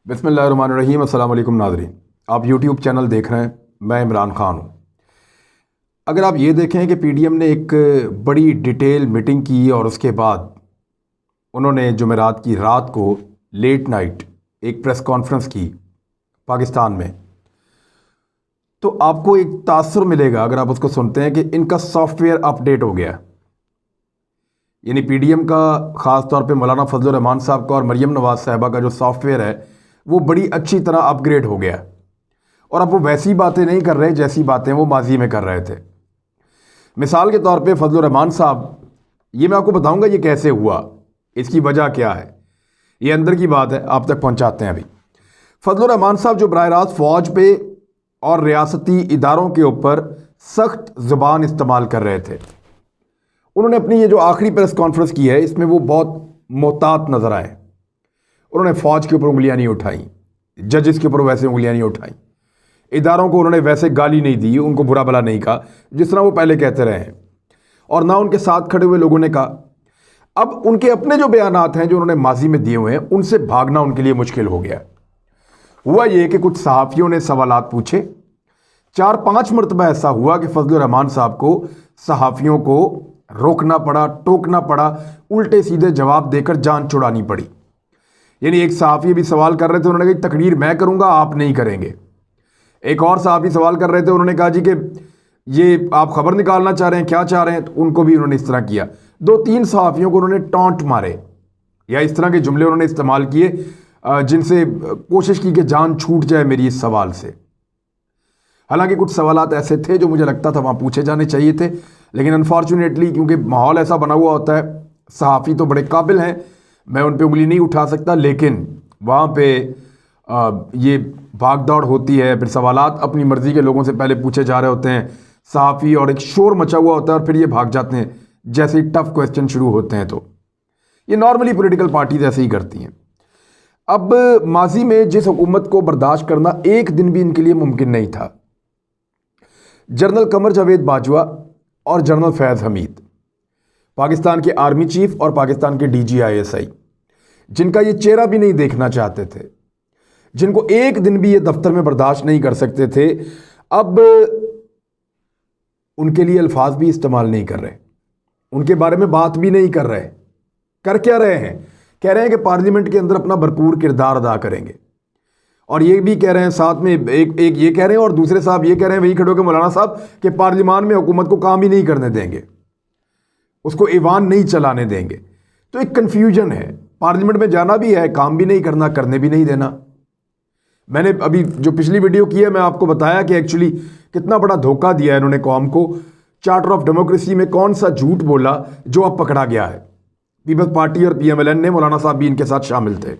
बिस्मिल्लाहिर्रहमानिर्रहीम। अस्सलाम वालेकुम नाज़रीन, आप यूट्यूब चैनल देख रहे हैं। मैं इमरान ख़ान हूँ। अगर आप ये देखें कि पीडीएम ने एक बड़ी डिटेल मीटिंग की और उसके बाद उन्होंने जुमेरात की रात को लेट नाइट एक प्रेस कॉन्फ्रेंस की पाकिस्तान में, तो आपको एक तासुर मिलेगा अगर आप उसको सुनते हैं कि इनका सॉफ्टवेयर अपडेट हो गया। यानी पीडीएम का ख़ास तौर पे मौलाना फजलुर रहमान साहब का और मरियम नवाज़ साहिबा का जो सॉफ्टवेयर है वो बड़ी अच्छी तरह अपग्रेड हो गया और अब वो वैसी बातें नहीं कर रहे जैसी बातें वो माजी में कर रहे थे। मिसाल के तौर पे फजलुर रहमान साहब, ये मैं आपको बताऊंगा ये कैसे हुआ, इसकी वजह क्या है, ये अंदर की बात है, आप तक पहुंचाते हैं। अभी फजलुर रहमान साहब जो बराह रास्त फ़ौज पे और रियासती इदारों के ऊपर सख्त ज़ुबान इस्तेमाल कर रहे थे, उन्होंने अपनी ये जो आखिरी प्रेस कॉन्फ्रेंस की है इसमें वो बहुत मोहतात नज़र आए। उन्होंने फ़ौज के ऊपर उंगलियां नहीं उठाई, जजेस के ऊपर वैसे उंगलियां नहीं उठाई, इदारों को उन्होंने वैसे गाली नहीं दी, उनको बुरा भला नहीं कहा जिस तरह वो पहले कहते रहे हैं, और ना उनके साथ खड़े हुए लोगों ने कहा। अब उनके अपने जो बयानात हैं जो उन्होंने माजी में दिए हुए हैं उनसे भागना उनके लिए मुश्किल हो गया। हुआ ये कि कुछ सहाफ़ियों ने सवालात पूछे, 4-5 मरतबा ऐसा हुआ कि फजलुर रहमान साहब को सहाफ़ियों को रोकना पड़ा, टोकना पड़ा, उल्टे सीधे जवाब देकर जान छुड़ानी पड़ी। यानी एक सहाफ़ी भी सवाल कर रहे थे, उन्होंने कहा तकरीर मैं करूंगा, आप नहीं करेंगे। एक और सहाफ़ी सवाल कर रहे थे, उन्होंने कहा जी कि ये आप खबर निकालना चाह रहे हैं, क्या चाह रहे हैं, तो उनको भी उन्होंने इस तरह किया। 2-3 सहाफ़ियों को उन्होंने टॉन्ट मारे या इस तरह के जुमले उन्होंने इस्तेमाल किए जिनसे कोशिश की कि जान छूट जाए मेरी इस सवाल से। हालांकि कुछ सवालात ऐसे थे जो मुझे लगता था वहाँ पूछे जाने चाहिए थे, लेकिन अनफॉर्चुनेटली क्योंकि माहौल ऐसा बना हुआ होता है, सहाफ़ी तो बड़े काबिल हैं, मैं उन पे उंगली नहीं उठा सकता, लेकिन वहाँ पे ये भाग दौड़ होती है, फिर सवालात अपनी मर्ज़ी के लोगों से पहले पूछे जा रहे होते हैं सहाफ़ी, और एक शोर मचा हुआ होता है और फिर ये भाग जाते हैं जैसे ही टफ क्वेश्चन शुरू होते हैं। तो ये नॉर्मली पॉलिटिकल पार्टीज ऐसे ही करती हैं। अब माजी में जिस हुकूमत को बर्दाश्त करना एक दिन भी इनके लिए मुमकिन नहीं था, जनरल कमर जावेद बाजवा और जनरल फैज़ हमीद, पाकिस्तान के आर्मी चीफ और पाकिस्तान के DGISI, जिनका ये चेहरा भी नहीं देखना चाहते थे, जिनको एक दिन भी ये दफ्तर में बर्दाश्त नहीं कर सकते थे, अब उनके लिए अल्फाज भी इस्तेमाल नहीं कर रहे, उनके बारे में बात भी नहीं कर रहे। कर क्या रहे हैं? कह रहे हैं कि पार्लियामेंट के अंदर अपना भरपूर किरदार अदा करेंगे, और ये भी कह रहे हैं साथ में एक ये कह रहे हैं और दूसरे साहब ये कह रहे हैं वही खड़े होकर मौलाना साहब कि पार्लियामान में हुकूमत को काम ही नहीं करने देंगे, उसको ईवान नहीं चलाने देंगे। तो एक कन्फ्यूजन है, पार्लियामेंट में जाना भी है, काम भी नहीं करना, करने भी नहीं देना। मैंने अभी जो पिछली वीडियो की है मैं आपको बताया कि एक्चुअली कितना बड़ा धोखा दिया है इन्होंने कौम को। चार्टर ऑफ डेमोक्रेसी में कौन सा झूठ बोला जो अब पकड़ा गया है। पीपल्स पार्टी और PMLN ने, मौलाना साहब भी इनके साथ शामिल थे।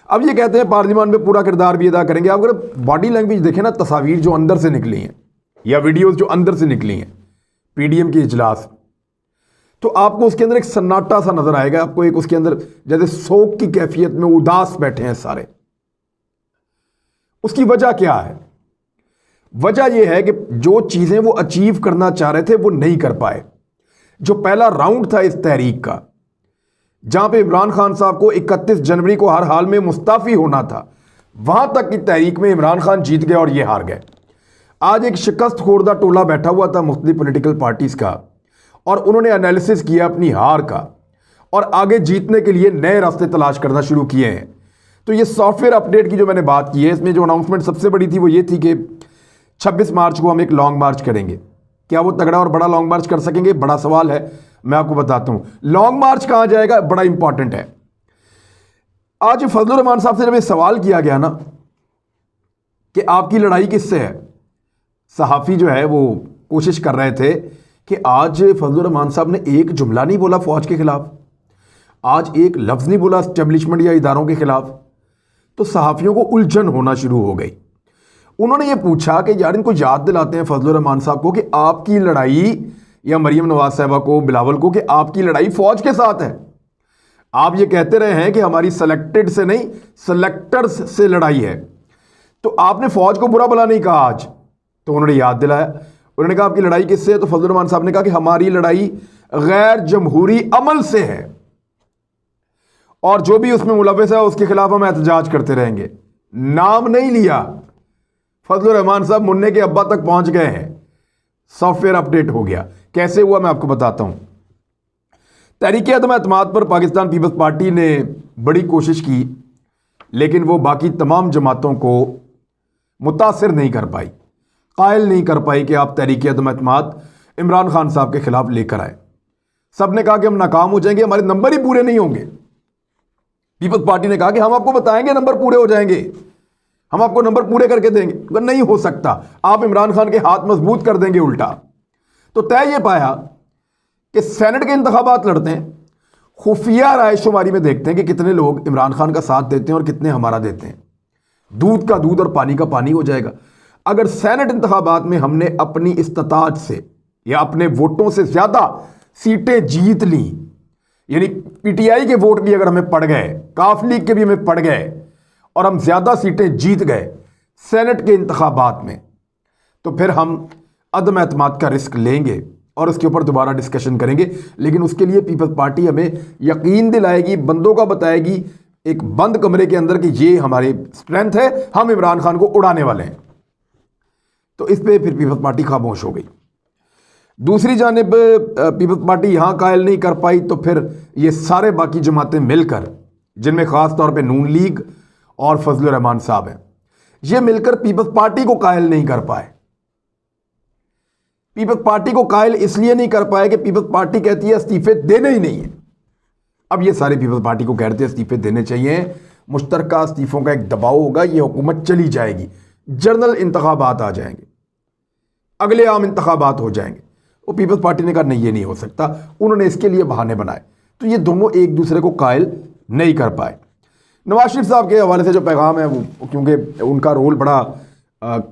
अब ये कहते हैं पार्लियामान में पूरा किरदार भी अदा करेंगे। आप अगर बॉडी लैंग्वेज देखें ना, तस्वीर जो अंदर से निकली हैं या वीडियोस जो अंदर से निकली हैं पीडीएम के इजलास, तो आपको उसके अंदर एक सन्नाटा सा नजर आएगा, आपको एक उसके अंदर जैसे सोग की कैफियत में उदास बैठे हैं सारे। उसकी वजह क्या है? वजह यह है कि जो चीजें वो अचीव करना चाह रहे थे वो नहीं कर पाए। जो पहला राउंड था इस तहरीक का, जहां पे इमरान खान साहब को 31 जनवरी को हर हाल में मुस्ताफी होना था, वहां तक की तहरीक में इमरान खान जीत गए और ये हार गए। आज एक शिकस्त खोरदा टोला बैठा हुआ था मुख्तलिफ पॉलिटिकल पार्टीज का, और उन्होंने एनालिसिस किया अपनी हार का और आगे जीतने के लिए नए रास्ते तलाश करना शुरू किए हैं। तो ये सॉफ्टवेयर अपडेट की जो मैंने बात की है, इसमें जो अनाउंसमेंट सबसे बड़ी थी वो ये थी कि 26 मार्च को हम एक लॉन्ग मार्च करेंगे। क्या वो तगड़ा और बड़ा लॉन्ग मार्च कर सकेंगे? बड़ा सवाल है, मैं आपको बताता हूं। लॉन्ग मार्च कहां जाएगा, बड़ा इंपॉर्टेंट है। आज फजलुर रहमान साहब से जब ये सवाल किया गया ना कि आपकी लड़ाई किससे है, सहाफ़ी जो है वो कोशिश कर रहे थे कि आज फजलुर रहमान साहब ने एक जुमला नहीं बोला फौज के खिलाफ, आज एक लफ्ज़ नहीं बोला एस्टेब्लिशमेंट या इदारों के खिलाफ, तो सहाफ़ियों को उलझन होना शुरू हो गई। उन्होंने ये पूछा कि यार इनको याद दिलाते हैं फजलुर रहमान साहब को कि आपकी लड़ाई, या मरियम नवाज साहिबा को, बिलावल को, कि आपकी लड़ाई फौज के साथ है। आप ये कहते रहे हैं कि हमारी सेलेक्टेड से नहीं सेलेक्टर्स से लड़ाई है, तो आपने फौज को बुरा भला नहीं कहा आज। तो उन्होंने याद दिलाया, उन्होंने कहा आपकी लड़ाई किससे है? तो फजलुर रहमान साहब ने कहा कि हमारी लड़ाई गैर जमहूरी अमल से है। और जो भी उसमें मुलव्वस है उसके खिलाफ हम एहतजाज करते रहेंगे। नाम नहीं लिया, फजलुर रहमान साहब मुन्ने के अब्बा तक पहुंच गए हैं, सॉफ्टवेयर अपडेट हो गया। कैसे हुआ मैं आपको बताता हूं। तहरीक अदम एतमाद पर पाकिस्तान पीपल्स पार्टी ने बड़ी कोशिश की, लेकिन वो बाकी तमाम जमातों को मुतासिर नहीं कर पाई, कायल नहीं कर पाई कि आप तहरीक अदम एतमाद इमरान खान साहब के खिलाफ लेकर आए। सब ने कहा कि हम नाकाम हो जाएंगे, हमारे नंबर ही पूरे नहीं होंगे। पीपल्स पार्टी ने कहा कि हम आपको बताएंगे नंबर पूरे हो जाएंगे, हम आपको नंबर पूरे करके देंगे। अगर नहीं हो सकता, आप इमरान खान के हाथ मजबूत कर देंगे उल्टा। तो तय ये पाया कि सेनेट के इंतखाबात लड़ते हैं, खुफिया रायशुमारी में देखते हैं कि कितने लोग इमरान खान का साथ देते हैं और कितने हमारा देते हैं। दूध का दूध और पानी का पानी हो जाएगा। अगर सेनेट इंतखाबात में हमने अपनी इस्तात से या अपने वोटों से ज्यादा सीटें जीत ली, यानी पीटीआई के वोट भी अगर हमें पड़ गए, काफ लीग के भी हमें पड़ गए और हम ज्यादा सीटें जीत गए सेनेट के इंतखाबात में, तो फिर हम अदम एतमाद का रिस्क लेंगे और उसके ऊपर दोबारा डिस्कशन करेंगे। लेकिन उसके लिए पीपल्स पार्टी हमें यकीन दिलाएगी, बंदों का बताएगी एक बंद कमरे के अंदर कि ये हमारी स्ट्रेंथ है, हम इमरान खान को उड़ाने वाले हैं। तो इस पर फिर पीपल्स पार्टी खामोश हो गई। दूसरी जानिब पीपल्स पार्टी यहां कायल नहीं कर पाई, तो फिर ये सारे बाकी जमातें मिलकर, जिनमें खास तौर पे नून लीग और फजलुर रहमान साहब हैं, ये मिलकर पीपल्स पार्टी को कायल नहीं कर पाए। पीपल्स पार्टी को कायल इसलिए नहीं कर पाए कि पीपल्स पार्टी कहती है इस्तीफे देने ही नहीं है। अब ये सारे पीपल्स पार्टी को कहते हैं इस्तीफे देने चाहिए, मुश्तरका इस्तीफों का एक दबाव होगा, ये हुकूमत चली जाएगी, जनरल इंतखाबात आ जाएंगे, अगले आम इंतखाबात हो जाएंगे। वो पीपल्स पार्टी ने कहा नहीं, ये नहीं हो सकता। उन्होंने इसके लिए बहाने बनाए। तो ये दोनों एक दूसरे को कायल नहीं कर पाए। नवाज शरीफ साहब के हवाले से जो पैगाम है वो, क्योंकि उनका रोल बड़ा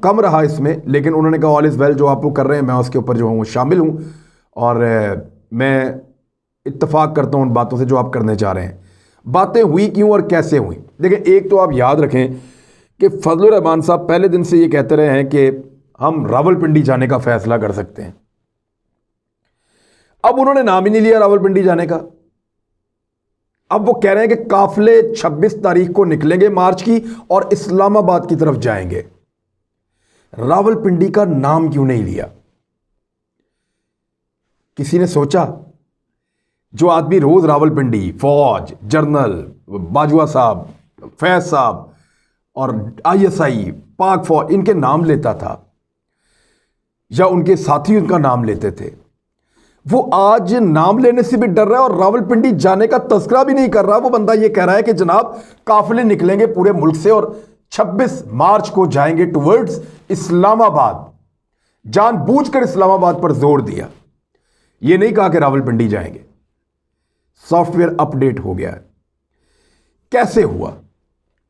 कम रहा इसमें, लेकिन उन्होंने कहा ऑल इज़ वेल, जो आप लोग कर रहे हैं मैं उसके ऊपर जो हूँ शामिल हूँ और मैं इत्तफाक करता हूँ उन बातों से जो आप करने जा रहे हैं। बातें हुई क्यों और कैसे हुई? देखिए, एक तो आप याद रखें कि फजलुर रहमान साहब पहले दिन से ये कहते रहे हैं कि हम रावलपिंडी जाने का फैसला कर सकते हैं। अब उन्होंने नाम ही नहीं लिया रावलपिंडी जाने का। अब वो कह रहे हैं कि काफिले 26 तारीख को निकलेंगे मार्च की और इस्लामाबाद की तरफ जाएंगे। रावलपिंडी का नाम क्यों नहीं लिया? किसी ने सोचा? जो आदमी रोज रावलपिंडी, फौज, जनरल बाजवा साहब, फैज साहब और आईएसआई, पाक फौज, इनके नाम लेता था या उनके साथी उनका नाम लेते थे, वो आज नाम लेने से भी डर रहा है और रावलपिंडी जाने का तस्करा भी नहीं कर रहा। वो बंदा ये कह रहा है कि जनाब काफिले निकलेंगे पूरे मुल्क से और 26 मार्च को जाएंगे टुवर्ड्स इस्लामाबाद। जानबूझकर इस्लामाबाद पर जोर दिया, ये नहीं कहा कि रावलपिंडी जाएंगे। सॉफ्टवेयर अपडेट हो गया है। कैसे हुआ?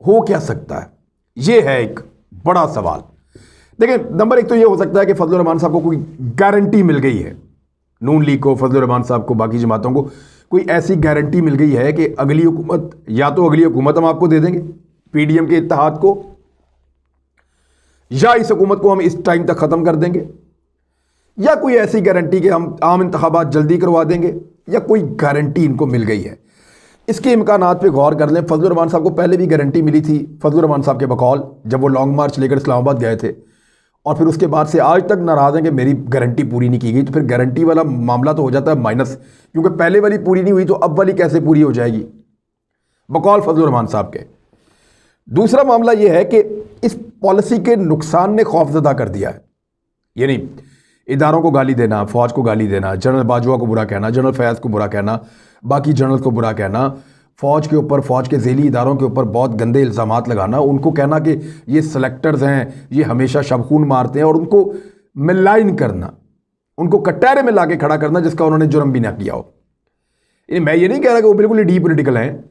हो क्या सकता है? यह है एक बड़ा सवाल। देखिए, नंबर एक तो यह हो सकता है कि फजलुर रहमान साहब को कोई गारंटी मिल गई है, नून लीग को, फजलुर रहमान साहब को, बाकी जमातों को कोई ऐसी गारंटी मिल गई है कि अगली हुकूमत, या तो अगली हुकूमत हम आपको दे देंगे पीडीएम के इत्तेहाद को, या इस हुकूमत को हम इस टाइम तक खत्म कर देंगे, या कोई ऐसी गारंटी कि हम आम इंतखाबात जल्दी करवा देंगे, या कोई गारंटी इनको मिल गई है। इसके इम्कानात पे गौर कर लें। फजलुर रहमान साहब को पहले भी गारंटी मिली थी, फजलुर रहमान साहब के बकौल, जब वो लॉन्ग मार्च लेकर इस्लामाबाद गए थे, और फिर उसके बाद से आज तक नाराज हैं कि मेरी गारंटी पूरी नहीं की गई। तो फिर गारंटी वाला मामला तो हो जाता है माइनस, क्योंकि पहले वाली पूरी नहीं हुई तो अब वाली कैसे पूरी हो जाएगी, बकौल फजलुर रहमान साहब के। दूसरा मामला यह है कि इस पॉलिसी के नुकसान ने खौफजदा कर दिया है। यानी इदारों को गाली देना, फौज को गाली देना, जनरल बाजवा को बुरा कहना, जनरल फैज को बुरा कहना, बाकी जनरल को बुरा कहना, फौज के ऊपर, फौज के ज़ेली इदारों के ऊपर बहुत गंदे इल्ज़ामात लगाना, उनको कहना कि ये सेलेक्टर्स हैं, ये हमेशा शबखून मारते हैं, और उनको मिलाइन करना, उनको कटहरे में लाके खड़ा करना जिसका उन्होंने जुर्म भी ना किया हो। मैं ये नहीं कह रहा कि वो बिल्कुल ही डी पोलिटिकल हैं,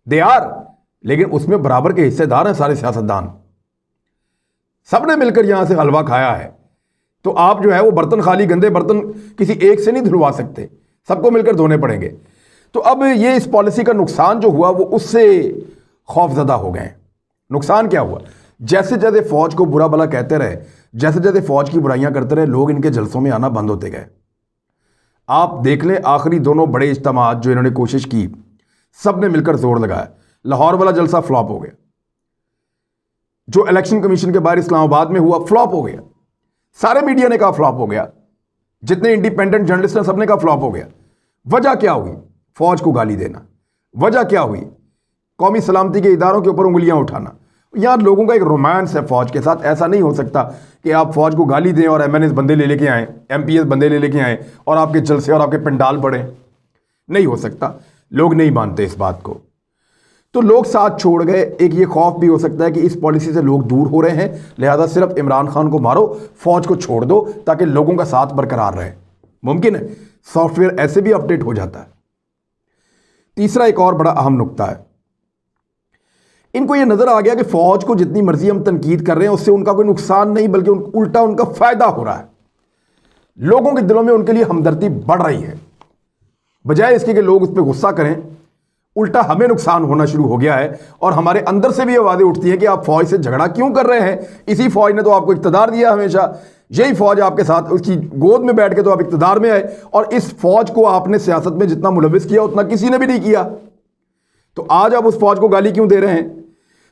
दे आर, लेकिन उसमें बराबर के हिस्सेदार हैं सारे सियासतदान। सब ने मिलकर यहां से हलवा खाया है, तो आप जो है वो बर्तन, खाली गंदे बर्तन किसी एक से नहीं धुलवा सकते, सबको मिलकर धोने पड़ेंगे। तो अब ये इस पॉलिसी का नुकसान जो हुआ वो उससे खौफजदा हो गए। नुकसान क्या हुआ? जैसे जैसे फौज को बुरा भला कहते रहे, जैसे जैसे फौज की बुराइयां करते रहे, लोग इनके जलसों में आना बंद होते गए। आप देख लें, आखिरी दोनों बड़े इज्तिमात जो इन्होंने कोशिश की सब ने मिलकर जोर लगाया। लाहौर वाला जलसा फ्लॉप हो गया, जो इलेक्शन कमीशन के बाहर इस्लामाबाद में हुआ फ्लॉप हो गया। सारे मीडिया ने कहा फ्लॉप हो गया, जितने इंडिपेंडेंट जर्नलिस्ट हैं सबने कहा फ्लॉप हो गया। वजह क्या हुई? फौज को गाली देना। वजह क्या हुई? कौमी सलामती के इदारों के ऊपर उंगलियां उठाना। यहां लोगों का एक रोमांस है फौज के साथ। ऐसा नहीं हो सकता कि आप फौज को गाली दें और एमएनएस बंदे ले लेके आए, एमपीएस बंदे ले लेके आए और आपके जलसे और आपके पंडाल बढ़े। नहीं हो सकता। लोग नहीं मानते इस बात को, तो लोग साथ छोड़ गए। एक ये खौफ भी हो सकता है कि इस पॉलिसी से लोग दूर हो रहे हैं, लिहाजा सिर्फ इमरान खान को मारो, फौज को छोड़ दो ताकि लोगों का साथ बरकरार रहे। मुमकिन है, सॉफ्टवेयर ऐसे भी अपडेट हो जाता है। तीसरा एक और बड़ा अहम नुक्ता है, इनको यह नजर आ गया कि फौज को जितनी मर्जी हम तनकीद कर रहे हैं उससे उनका कोई नुकसान नहीं बल्कि उल्टा उनका फायदा हो रहा है। लोगों के दिलों में उनके लिए हमदर्दी बढ़ रही है। बजाय इसके कि लोग उस पर गुस्सा करें, उल्टा हमें नुकसान होना शुरू हो गया है और हमारे अंदर से भी आवाजें उठती हैं कि आप फौज से झगड़ा क्यों कर रहे हैं? इसी फौज ने तो आपको इख्तिदार दिया हमेशा, यही फौज आपके साथ, उसकी गोद में बैठ के तो आप इख्तिदार में आए और इस फौज को आपने सियासत में जितना मुलविस किया उतना किसी ने भी नहीं किया। तो आज आप उस फौज को गाली क्यों दे रहे हैं?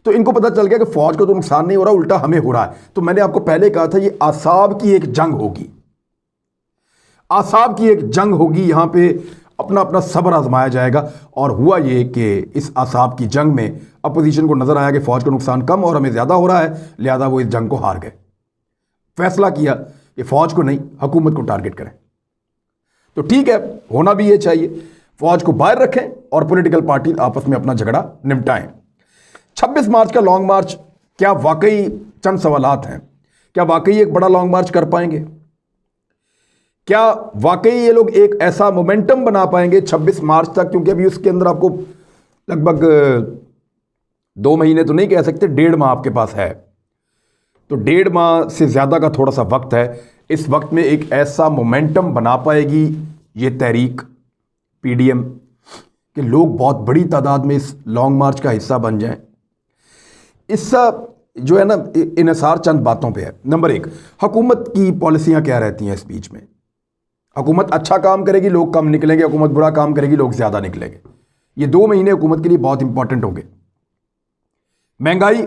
तो इनको पता चल गया कि फौज को तो नुकसान नहीं हो रहा, उल्टा हमें हो रहा है। तो मैंने आपको पहले कहा था ये आसाब की एक जंग होगी, आसाब की एक जंग होगी। यहां पे अपना अपना सब्र आजमाया जाएगा। और हुआ ये कि इस आसाब की जंग में अपोजिशन को नजर आया कि फौज को नुकसान कम और हमें ज्यादा हो रहा है, लिहाजा वो इस जंग को हार गए। फैसला किया कि फौज को नहीं, हुकूमत को टारगेट करें। तो ठीक है, होना भी ये चाहिए, फौज को बाहर रखें और पॉलिटिकल पार्टी आपस में अपना झगड़ा निपटाएं। 26 मार्च का लॉन्ग मार्च क्या वाकई, चंद सवालात हैं, क्या वाकई एक बड़ा लॉन्ग मार्च कर पाएंगे? क्या वाकई ये लोग एक ऐसा मोमेंटम बना पाएंगे 26 मार्च तक? क्योंकि अभी उसके अंदर आपको लगभग 2 महीने तो नहीं कह सकते, 1.5 माह आपके पास है। तो 1.5 माह से ज़्यादा का थोड़ा सा वक्त है। इस वक्त में एक ऐसा मोमेंटम बना पाएगी ये तहरीक पीडीएम कि लोग बहुत बड़ी तादाद में इस लॉन्ग मार्च का हिस्सा बन जाएं। इसका जो है ना इन्हिसार चंद बातों पे है। नंबर 1, हुकूमत की पॉलिसियां क्या रहती हैं इस बीच में? हुकूमत अच्छा काम करेगी, लोग कम निकलेंगे, हुकूमत बुरा काम करेगी, लोग ज़्यादा निकलेंगे। ये 2 महीने हुकूमत के लिए बहुत इंपॉर्टेंट होंगे। महंगाई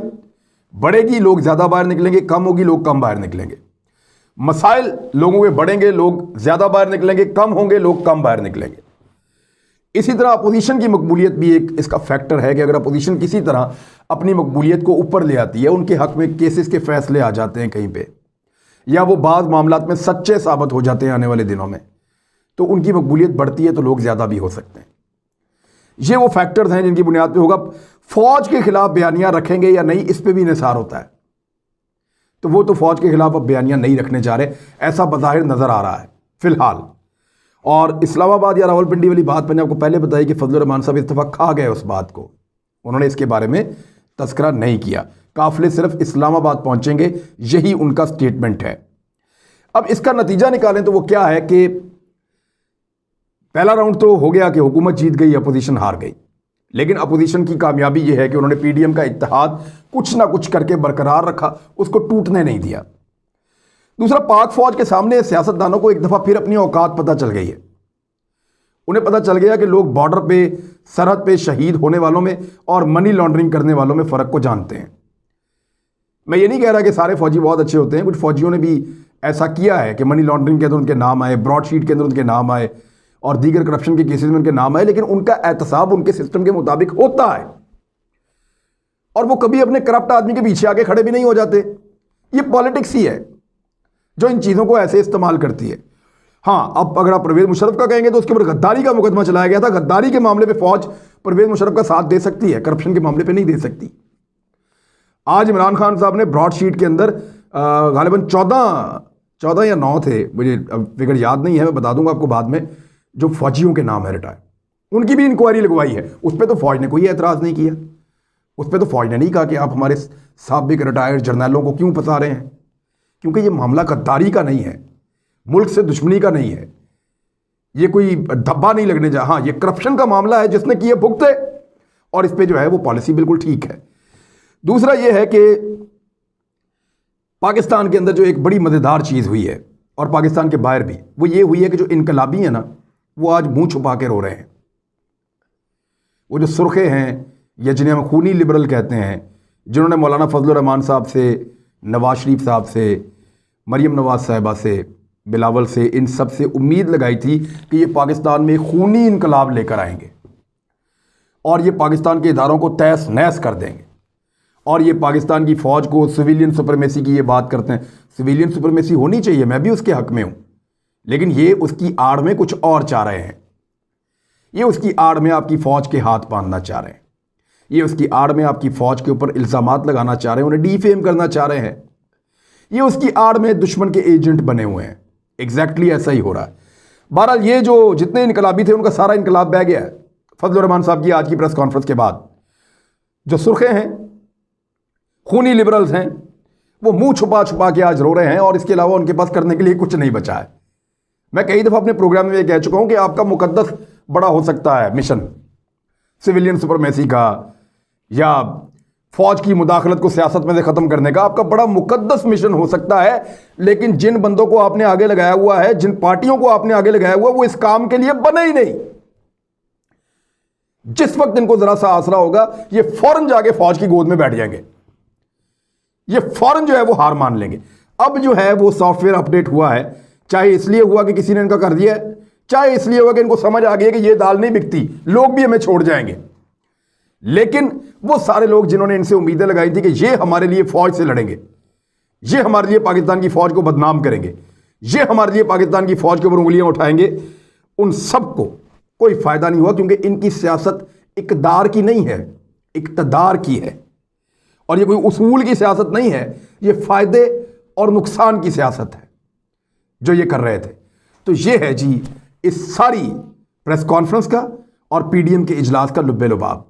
बढ़ेगी, लोग ज़्यादा बाहर निकलेंगे, कम होगी, लोग कम बाहर निकलेंगे। मसाइल लोगों के बढ़ेंगे, लोग ज़्यादा बाहर निकलेंगे, कम होंगे, लोग कम बाहर निकलेंगे। इसी तरह अपोजिशन की मकबूलियत भी एक इसका फैक्टर है कि अगर अपोजिशन किसी तरह अपनी मकबूलियत को ऊपर ले आती है, उनके हक में केसेस के फैसले आ जाते हैं कहीं पे, या वो बाज़ मामलात में सच्चे साबित हो जाते हैं आने वाले दिनों में, तो उनकी मकबूलियत बढ़ती है, तो लोग ज़्यादा भी हो सकते हैं। ये वो फैक्टर्स हैं जिनकी बुनियाद पे होगा फौज के खिलाफ बयानियां रखेंगे या नहीं, इस पर भी निसार होता है। तो वो तो फौज के खिलाफ अब बयानियां नहीं रखने जा रहे, ऐसा बज़ाहिर नज़र आ रहा है फिलहाल। और इस्लामाबाद या रावलपिंडी वाली बात मैंने आपको पहले बताई कि फजलुर रहमान साहब इस दफ़ा खा गए उस बात को, उन्होंने इसके बारे में तस्करा नहीं किया। काफिले सिर्फ इस्लामाबाद पहुंचेंगे, यही उनका स्टेटमेंट है। अब इसका नतीजा निकालें तो वो क्या है कि पहला राउंड तो हो गया कि हुकूमत जीत गई, अपोजिशन हार गई। लेकिन अपोजिशन की कामयाबी यह है कि उन्होंने पीडीएम का इत्तेहाद कुछ ना कुछ करके बरकरार रखा, उसको टूटने नहीं दिया। दूसरा, पाक फौज के सामने सियासतदानों को एक दफ़ा फिर अपनी औकात पता चल गई है। उन्हें पता चल गया कि लोग बॉर्डर पे, सरहद पे शहीद होने वालों में और मनी लॉन्ड्रिंग करने वालों में फ़र्क को जानते हैं। मैं ये नहीं कह रहा कि सारे फौजी बहुत अच्छे होते हैं, कुछ फौजियों ने भी ऐसा किया है कि मनी लॉन्ड्रिंग के अंदर उनके नाम आए, ब्रॉडशीट के अंदर उनके नाम आए और दीगर करप्शन के केसेस में उनके नाम आए, लेकिन उनका एहतसाब उनके सिस्टम के मुताबिक होता है और वो कभी अपने करप्ट आदमी के पीछे आके खड़े भी नहीं हो जाते। ये पॉलिटिक्स ही है जो इन चीज़ों को ऐसे इस्तेमाल करती है। हाँ, अब अगर आप परवेज मुशर्रफ का कहेंगे तो उसके ऊपर गद्दारी का मुकदमा चलाया गया था। गद्दारी के मामले पे फौज परवेज मुशर्रफ का साथ दे सकती है, करप्शन के मामले पे नहीं दे सकती। आज इमरान खान साहब ने ब्रॉडशीट के अंदर गालिबन 14 या 9 थे, मुझे फिगर याद नहीं है, मैं बता दूंगा आपको बाद में, जो फौजियों के नाम है रिटायर, उनकी भी इंक्वायरी लगवाई है। उस पर तो फौज ने कोई एतराज़ नहीं किया। उस पर तो फौज ने नहीं कहा कि आप हमारे साबिक रिटायर्ड जर्नलों को क्यों फंसा रहे हैं, क्योंकि ये मामला गद्दारी का नहीं है, मुल्क से दुश्मनी का नहीं है, ये कोई धब्बा नहीं लगने जा, हाँ ये करप्शन का मामला है, जिसने किए भुगते, और इस पे जो है वो पॉलिसी बिल्कुल ठीक है। दूसरा ये है कि पाकिस्तान के अंदर जो एक बड़ी मज़ेदार चीज़ हुई है और पाकिस्तान के बाहर भी, वो ये हुई है कि जो इनकलाबी है ना, वो आज मुंह छुपा के रो रहे हैं। वो जो सुर्खे हैं या जिन्हें हम खूनी लिबरल कहते हैं, जिन्होंने मौलाना फजलुर रहमान साहब से, नवाज शरीफ साहब से, मरीम नवाज साहिबा से, बिलावल से, इन सब से उम्मीद लगाई थी कि ये पाकिस्तान में खूनी इनकलाब लेकर आएंगे और ये पाकिस्तान के इदारों को तहस नहस कर देंगे और ये पाकिस्तान की फ़ौज को सिविलियन सुपरमेसी की ये बात करते हैं। सिविलियन सुपरमेसी होनी चाहिए, मैं भी उसके हक़ में हूँ, लेकिन ये उसकी आड़ में कुछ और चाह रहे हैं। ये उसकी आड़ में आपकी फ़ौज के हाथ बांधना चाह रहे हैं, ये उसकी आड़ में आपकी फ़ौज के ऊपर इल्ज़ामात लगाना चाह रहे हैं, उन्हें डीफेम करना चाह रहे हैं। ये उसकी आड़ में दुश्मन के एजेंट बने हुए हैं। एग्जैक्टली ऐसा ही हो रहा है। बहरहाल ये जो जितने इनकलाबी थे उनका सारा इनकलाब बह गया है फजलुर रहमान साहब की आज की प्रेस कॉन्फ्रेंस के बाद। जो सुर्खे हैं, खूनी लिबरल्स हैं, वो मुंह छुपा छुपा के आज रो रहे हैं और इसके अलावा उनके पास करने के लिए कुछ नहीं बचा है। मैं कई दफ़ा अपने प्रोग्राम में ये कह चुका हूं कि आपका मुकद्दस बड़ा हो सकता है मिशन सिविलियन सुपरमेसी का या फौज की मुदाखलत को सियासत में से ख़त्म करने का, आपका बड़ा मुकद्दस मिशन हो सकता है, लेकिन जिन बंदों को आपने आगे लगाया हुआ है, जिन पार्टियों को आपने आगे लगाया हुआ है, वो इस काम के लिए बने ही नहीं। जिस वक्त इनको जरा सा आसरा होगा, ये फौरन जाके फौज की गोद में बैठ जाएंगे, ये फौरन जो है वो हार मान लेंगे। अब जो है वो सॉफ्टवेयर अपडेट हुआ है, चाहे इसलिए हुआ कि किसी ने इनका कर दिया है, चाहे इसलिए हुआ कि इनको समझ आ गई कि ये दाल नहीं बिकती, लोग भी हमें छोड़ जाएंगे। लेकिन वो सारे लोग जिन्होंने इनसे उम्मीदें लगाई थी कि ये हमारे लिए फौज से लड़ेंगे, ये हमारे लिए पाकिस्तान की फौज को बदनाम करेंगे, ये हमारे लिए पाकिस्तान की फौज के ऊपर उंगलियां उठाएंगे, उन सबको कोई फायदा नहीं हुआ, क्योंकि इनकी सियासत इक़्तिदार की नहीं है, इक़्तिदार की है। और ये कोई उसूल की सियासत नहीं है, ये फायदे और नुकसान की सियासत है जो ये कर रहे थे। तो ये है जी इस सारी प्रेस कॉन्फ्रेंस का और पीडीएम के इजलास का लुब्बे लुबाब।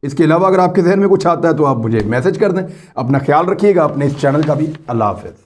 इसके अलावा अगर आपके जहन में कुछ आता है तो आप मुझे मैसेज कर दें। अपना ख्याल रखिएगा, अपने इस चैनल का भी। अल्लाह हाफ़िज़।